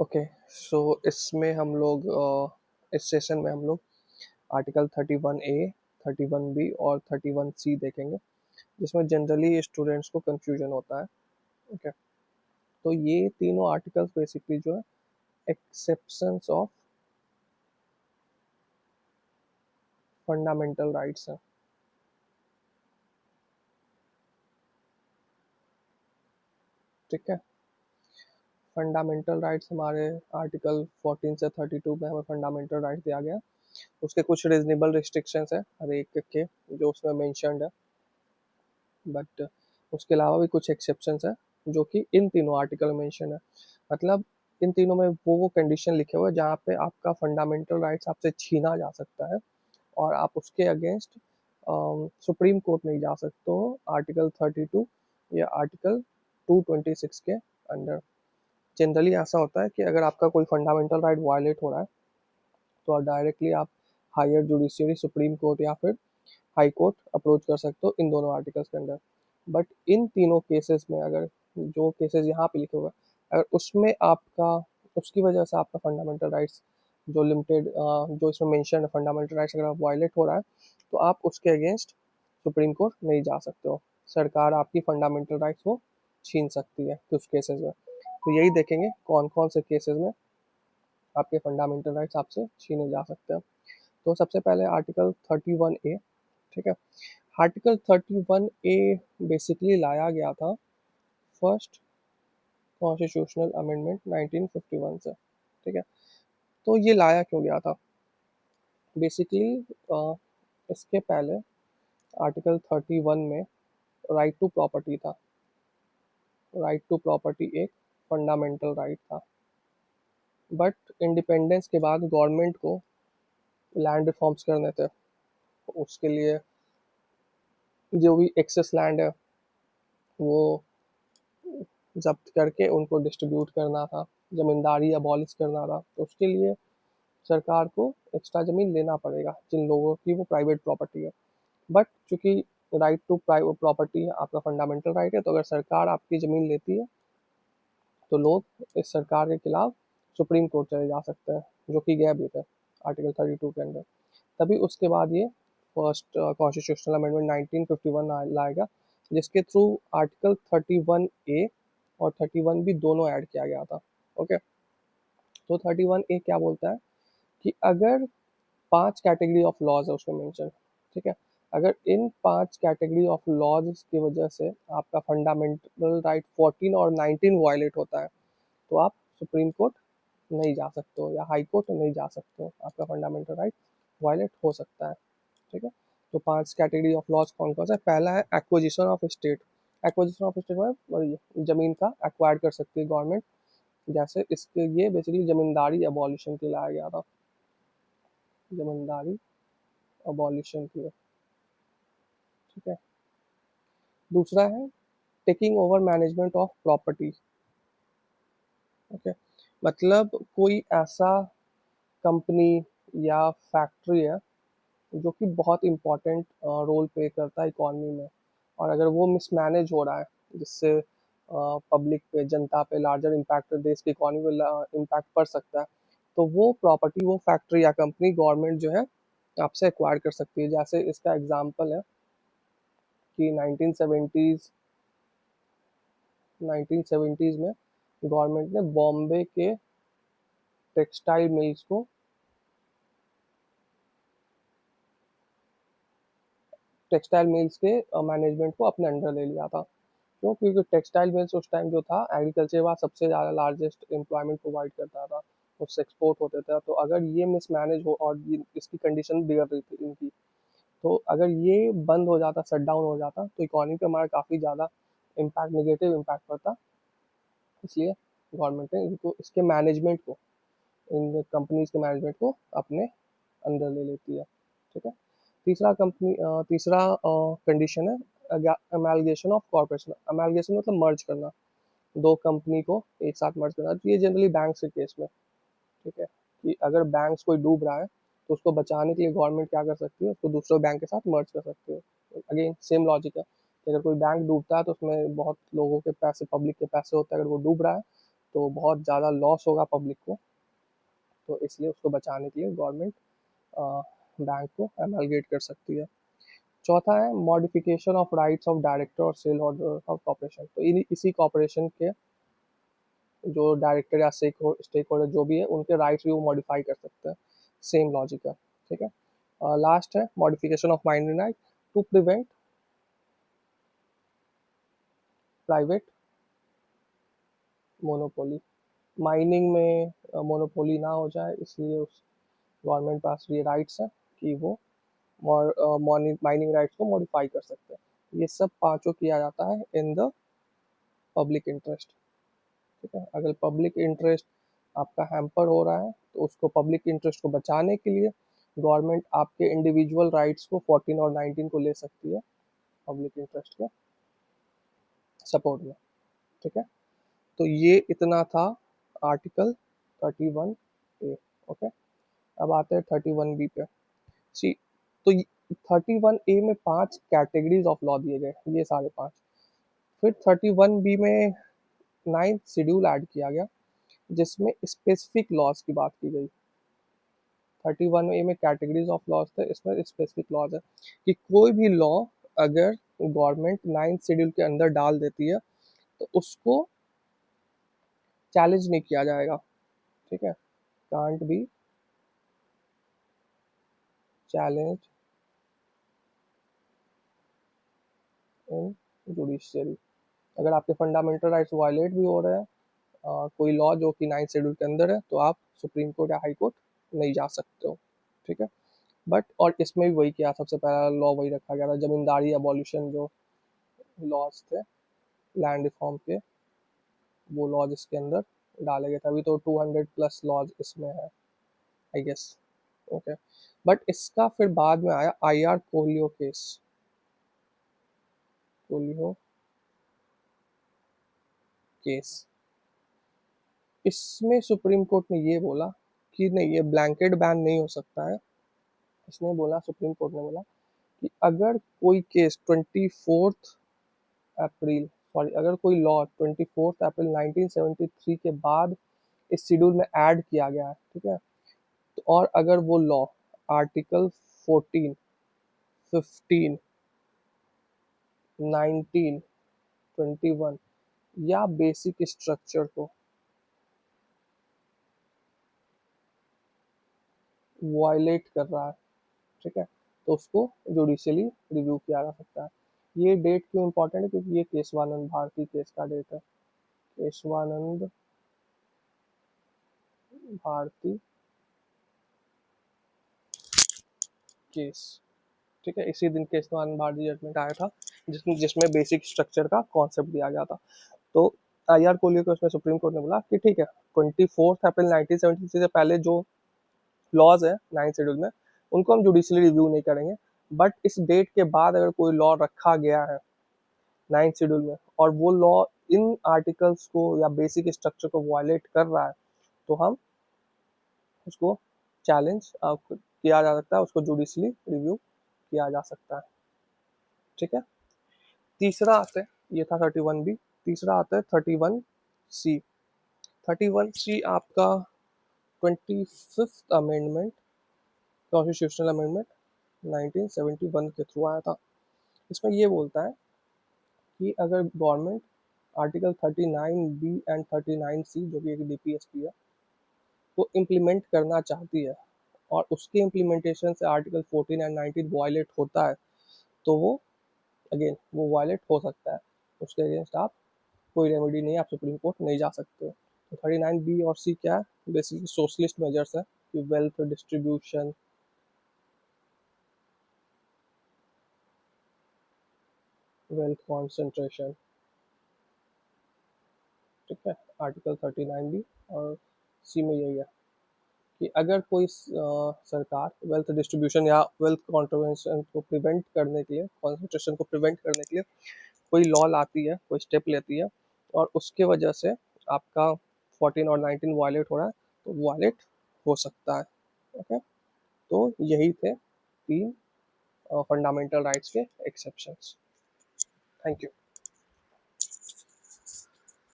Okay. सो इसमें हम लोग इस सेशन में हम लोग आर्टिकल 31A, 31B और 31C देखेंगे, जिसमें जनरली स्टूडेंट्स को कंफ्यूजन होता है। ओके, तो ये तीनों आर्टिकल्स बेसिकली जो है एक्सेप्शंस ऑफ फंडामेंटल राइट्स हैं। ठीक है, फंडामेंटल राइट्स हमारे आर्टिकल 14 से 32 में हमें फंडामेंटल राइट्स दिया गया। उसके कुछ रीजनेबल रिस्ट्रिक्शंस है हर एक के जो उसमें मेंशन्ड है, बट उसके अलावा भी कुछ एक्सेप्शंस है जो कि इन तीनों आर्टिकल में मेंशन है। मतलब इन तीनों में वो कंडीशन लिखे हुए हैं जहाँ पे आपका फंडामेंटल राइट्स आपसे छीना जा सकता है और आप उसके अगेंस्ट सुप्रीम कोर्ट नहीं जा सकते हो, आर्टिकल 32 या आर्टिकल 226 के अंडर। जनरली ऐसा होता है कि अगर आपका कोई फंडामेंटल राइट वायलेट हो रहा है तो डायरेक्टली आप हायर जुडिशियरी, सुप्रीम कोर्ट या फिर हाई कोर्ट अप्रोच कर सकते हो इन दोनों आर्टिकल्स के अंडर। बट इन तीनों केसेस में अगर जो केसेस यहाँ पे लिखे हुए हैं, अगर उसमें आपका उसकी वजह से आपका फंडामेंटल राइट्स जो लिमिटेड जो इसमें मेंशन है फंडामेंटल राइट्स अगर आप वायलेट हो रहा है तो आप उसके अगेंस्ट सुप्रीम कोर्ट नहीं जा सकते हो। सरकार आपकी फंडामेंटल राइट्स को छीन सकती है कुछ केसेस में। तो यही देखेंगे कौन कौन से केसेस में आपके फंडामेंटल राइट्स आपसे छीने जा सकते हैं। तो सबसे पहले आर्टिकल 31A। ठीक है, आर्टिकल 31A बेसिकली लाया गया था फर्स्ट कॉन्स्टिट्यूशनल अमेंडमेंट 1951 से। ठीक है, तो ये लाया क्यों गया था बेसिकली, इसके पहले आर्टिकल 31 में राइट टू प्रॉपर्टी था। राइट टू प्रॉपर्टी एक फंडामेंटल राइट था, बट इंडिपेंडेंस के बाद गवर्नमेंट को लैंड रिफॉर्म्स करने थे। उसके लिए जो भी एक्सेस लैंड है वो जब्त करके उनको डिस्ट्रीब्यूट करना था, जमींदारी अबॉलिश करना था। तो उसके लिए सरकार को एक्स्ट्रा ज़मीन लेना पड़ेगा जिन लोगों की वो प्राइवेट प्रॉपर्टी है। बट चूंकि राइट टू प्राइवेट प्रॉपर्टी आपका फंडामेंटल राइट है, तो अगर सरकार आपकी ज़मीन लेती है तो लोग इस सरकार के खिलाफ सुप्रीम कोर्ट चले जा सकते हैं, जो कि गए भी थे आर्टिकल 32 के अंदर। तभी उसके बाद ये फर्स्ट कॉन्स्टिट्यूशनल अमेंडमेंट 1951 लाएगा, जिसके थ्रू आर्टिकल 31A और 31B दोनों ऐड किया गया था। ओके, तो 31A क्या बोलता है कि अगर 5 कैटेगरी ऑफ लॉज है उसमें मेंशन। ठीक है, अगर इन 5 कैटेगरी ऑफ लॉज की वजह से आपका फंडामेंटल राइट 14 और 19 वायलेट होता है तो आप सुप्रीम कोर्ट नहीं जा सकते हो या हाई कोर्ट नहीं जा सकते हो, आपका फंडामेंटल राइट वायलेट हो सकता है। ठीक है, तो 5 कैटेगरी ऑफ लॉज कौन कौन सा है? पहला है acquisition of state. Acquisition of state में वही जमीन का एक्वायर कर सकती है गवर्नमेंट। जैसे इसके ये बेसिकली जमींदारी अबॉलिशन के लाया गया था, जमींदारी अबॉलिशन के लिए। ठीक है, दूसरा है taking over management of property. Okay, मतलब कोई ऐसा कंपनी या फैक्ट्री है जो कि बहुत इम्पोर्टेंट रोल प्ले करता है इकोनॉमी में, और अगर वो मिसमैनेज हो रहा है जिससे पब्लिक पे, जनता पे लार्जर इम्पैक्ट, देश की इकोनॉमी पे इम्पैक्ट पड़ सकता है, तो वो प्रॉपर्टी, वो फैक्ट्री या कंपनी गवर्नमेंट जो है आपसे एक्वायर कर सकती है। जैसे इसका एग्जांपल है कि 1970s में गवर्नमेंट ने बॉम्बे के टेक्सटाइल मिल्स को टेक्सटाइल मिल्स के मैनेजमेंट को अपने अंडर ले लिया था। क्यों? क्योंकि टेक्सटाइल मिल्स उस टाइम जो था एग्रीकल्चर के बाद सबसे ज़्यादा लार्जेस्ट एम्प्लॉयमेंट प्रोवाइड करता था, उससे एक्सपोर्ट होते थे। तो अगर ये मिसमैनेज हो और ये इसकी कंडीशन बिगड़ रही थी इनकी, तो अगर ये बंद हो जाता, शट डाउन हो जाता, तो इकोनॉमी पे हमारा काफ़ी ज़्यादा इम्पैक्ट, नेगेटिव इम्पैक्ट पड़ता। इसलिए गवर्नमेंट ने इनको, इसके मैनेजमेंट को, इन कंपनीज के मैनेजमेंट को अपने अंदर ले लेती है। ठीक है, तीसरा कंडीशन है अमेलगेशन ऑफ कॉर्पोरेशन। अमेलगेशन मतलब मर्ज करना, दो कंपनी को एक साथ मर्ज करना। तो ये जनरली बैंक के केस में। ठीक है, कि अगर बैंक कोई डूब रहा है तो उसको बचाने के लिए गवर्नमेंट क्या कर सकती है, उसको दूसरे बैंक के साथ मर्ज कर सकती है। अगेन सेम लॉजिक है कि अगर कोई बैंक डूबता है तो उसमें बहुत लोगों के पैसे, पब्लिक के पैसे होते हैं, अगर वो डूब रहा है तो बहुत ज़्यादा लॉस होगा पब्लिक को, तो इसलिए उसको बचाने के लिए गवर्नमेंट बैंक को एमलगेट कर सकती है। चौथा है modification of rights of director और शेयर होल्डर ऑफ कॉर्पोरेशन। तो इसी कॉर्पोरेशन के जो डायरेक्टर या स्टेक होल्डर जो भी है उनके राइट्स भी वो मॉडिफाई कर सकते हैं, सेम लॉजिक है। ठीक है। लास्ट है modification of mining right to prevent private monopoly. Mining में मोनोपोली ना हो जाए, इसलिए उस गवर्नमेंट पास ये राइट्स है कि वो माइनिंग राइट्स को मॉडिफाई कर सकते हैं। ये सब पांचों किया जाता है इन द पब्लिक इंटरेस्ट। ठीक है। अगर पब्लिक इंटरेस्ट आपका हैम्पर हो रहा है तो उसको पब्लिक इंटरेस्ट को बचाने के लिए गवर्नमेंट आपके इंडिविजुअल राइट्स को 14 और 19 को ले सकती है पब्लिक इंटरेस्ट के सपोर्ट में। ठीक है। तो ये इतना था आर्टिकल 31A। ओके। अब आते हैं 31B पे। सी तो 31A में 5 कैटेगरीज ऑफ लॉ दिए गए, ये सारे 5। फिर 31B में 9th शेड्यूल ऐड किया गया जिसमें स्पेसिफिक लॉज की बात की गई। 31A में कैटेगरीज ऑफ लॉज थे, इसमें स्पेसिफिक लॉज है कि कोई भी लॉ अगर गवर्नमेंट 9th शेड्यूल के अंदर डाल देती है तो उसको चैलेंज नहीं किया जाएगा। ठीक है। Can't be challenge in judiciary. अगर आपके फंडामेंटल राइट्स वायलेट भी हो रहे हैं, कोई लॉ जो कि 9th शेड्यूल के अंदर है, तो आप सुप्रीम कोर्ट या हाई कोर्ट नहीं जा सकते हो। ठीक है। बट और इसमें भी वही किया, सबसे पहला लॉ वही रखा गया था, जमींदारी अबॉलिशन जो लॉज थे लैंड रिफॉर्म के, वो लॉज इसके अंदर डाले गए थे। अभी तो 200 प्लस लॉज इसमें है आई गेस। ओके। बट इसका फिर बाद में आया आईआर कोलियो केस। कोलियो केस, इसमें सुप्रीम कोर्ट ने ये बोला कि नहीं, ये ब्लैंकेट बैन नहीं हो सकता है। इसने बोला, सुप्रीम कोर्ट ने बोला कि अगर कोई केस 24 अप्रैल सॉरी अगर कोई लॉ 24 अप्रैल 1973 के बाद इस शेड्यूल में ऐड किया गया है, ठीक है, तो और अगर वो लॉ आर्टिकल 14, 15, 19, 21 या बेसिक स्ट्रक्चर को वायलेट कर रहा है, ठीक है, तो उसको जुडिशियली रिव्यू किया जा सकता है। ये डेट क्यों इंपॉर्टेंट है? क्योंकि ये केशवानंद भारती केस का डेट है। केशवानंद भारती केस। ठीक है। इसी दिन केशवानंद भारती जजमेंट आया था जिसमें बेसिक स्ट्रक्चर का कॉन्सेप्ट दिया गया था। तो आईआर कोहली को उसमें सुप्रीम कोर्ट ने बोला कि ठीक है, 24 अप्रैल 1973 से पहले जो लॉज है 9th शेड्यूल में उनको हम जुडिशियली रिव्यू नहीं करेंगे, बट इस डेट के बाद अगर कोई लॉ रखा गया है 9th शेड्यूल में और वो लॉ इन आर्टिकल्स को या बेसिक स्ट्रक्चर को वायलेट कर रहा है, तो हम उसको चैलेंज किया जा सकता है, उसको जुडिशियली रिव्यू किया जा सकता है। ठीक है। तीसरा आता है, ये था 31B। तीसरा आता है 31C। 31C आपका 25th अमेंडमेंट, कॉन्स्टिट्यूशनल अमेंडमेंट 1971 के थ्रू आया था। इसमें ये बोलता है कि अगर government article 39B and 39C जो कि एक डीपीएसपी है को इम्प्लीमेंट करना चाहती है और उसके इम्प्लीमेंटेशन से आर्टिकल 14 एंड 19 वायलेट होता है, तो वो अगेन वो वायलेट हो सकता है। उसके अगेंस्ट आप कोई रेमेडी नहीं है, आप सुप्रीम कोर्ट नहीं जा सकते हो। तो 39B और C क्या है? बेसिकली सोशलिस्ट मेजर्स है कि वेल्थ डिस्ट्रीब्यूशन, वेल्थ कॉन्सेंट्रेशन। ठीक है। आर्टिकल 39B और C में यही है कि अगर कोई सरकार वेल्थ डिस्ट्रीब्यूशन या वेल्थ कॉन्ट्रीब्यूशन को प्रिवेंट करने के लिए, कॉन्सेंट्रेशन को प्रिवेंट करने के लिए कोई लॉ लाती है, कोई स्टेप लेती है और उसके वजह से आपका 14 और 19 वायलेट हो रहा है, तो वायलेट हो सकता है। ओके। तो यही थे 3 फंडामेंटल राइट्स के एक्सेप्शंस। Thank you.